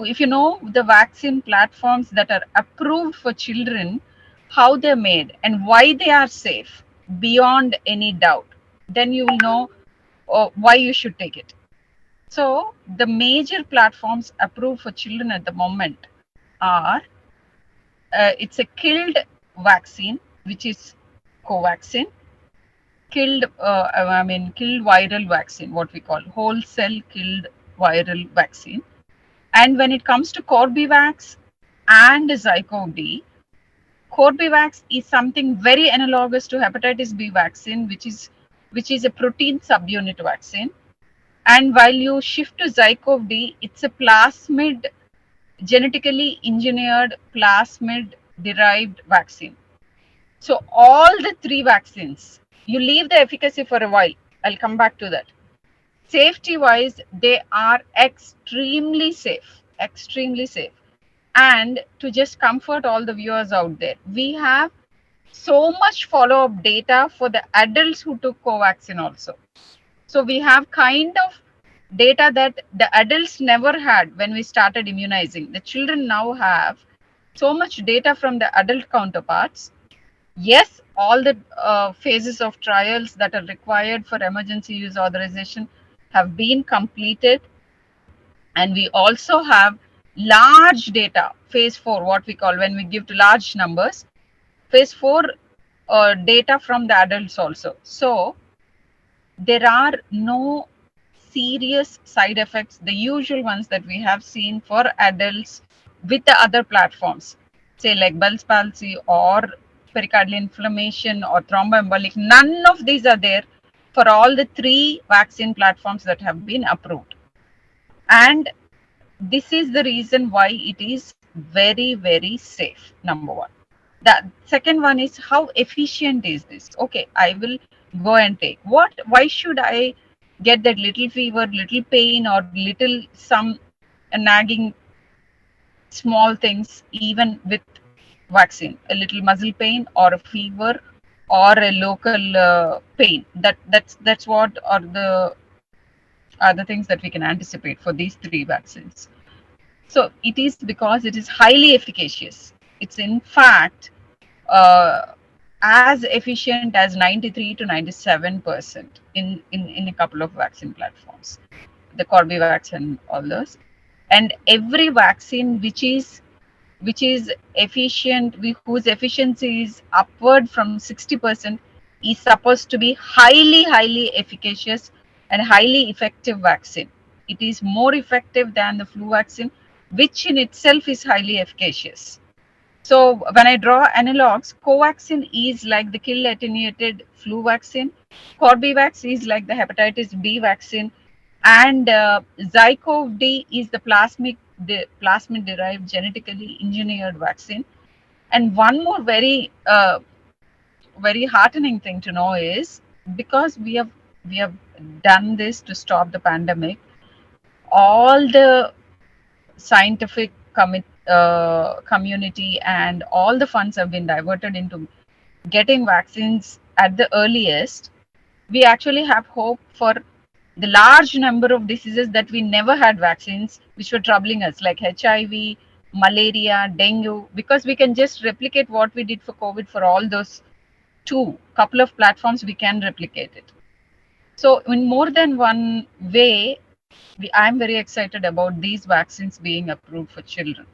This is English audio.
if you know the vaccine platforms that are approved for children, how they're made and why they are safe beyond any doubt, then you will know why you should take it. So the major platforms approved for children at the moment are it's a killed vaccine, which is Covaxin, killed viral vaccine, what we call whole cell killed viral vaccine. And when it comes to Corbevax and zycov-d, Corbevax is something very analogous to hepatitis B vaccine, which is a protein subunit vaccine. And while you shift to zycov-d, it's a plasmid, genetically engineered plasmid derived vaccine. So all the three vaccines, you leave the efficacy for a while. I'll come back to that. Safety wise, they are extremely safe, extremely safe. And to just comfort all the viewers out there, we have so much follow-up data for the adults who took Covaxin also. So we have kind of data that the adults never had when we started immunizing. The children now have so much data from the adult counterparts. Yes, all the phases of trials that are required for emergency use authorization have been completed. And we also have large data, phase 4, what we call when we give to large numbers, phase 4 data from the adults also. So there are no serious side effects, the usual ones that we have seen for adults with the other platforms, say like Bell's palsy or pericardial inflammation or thromboembolic. None of these are there for all the three vaccine platforms that have been approved. And this is the reason why it is very, very safe, number one. The second one is how efficient is this? Okay, I will go and take. Why should I get that little fever, little pain, or little some nagging small things, even with vaccine, a little muscle pain or a fever or a local pain? That's what are the things that we can anticipate for these three vaccines. So it is because it is highly efficacious. It's in fact as efficient as 93 to 97% in a couple of vaccine platforms, the Corbevax and all those. And every vaccine which is efficient, whose efficiency is upward from 60%, is supposed to be highly efficacious and highly effective vaccine. It is more effective than the flu vaccine, which in itself is highly efficacious. So when I draw analogs, Covaxin is like the kill attenuated flu vaccine, Corbevax is like the hepatitis B vaccine, and zycov-d is the plasmid derived genetically engineered vaccine. And one more very very heartening thing to know is, because we have done this to stop the pandemic, all the scientific community and all the funds have been diverted into getting vaccines at the earliest. We actually have hope for the large number of diseases that we never had vaccines, which were troubling us, like HIV, malaria, dengue, because we can just replicate what we did for COVID for all those couple of platforms, we can replicate it. So in more than one way, I'm very excited about these vaccines being approved for children.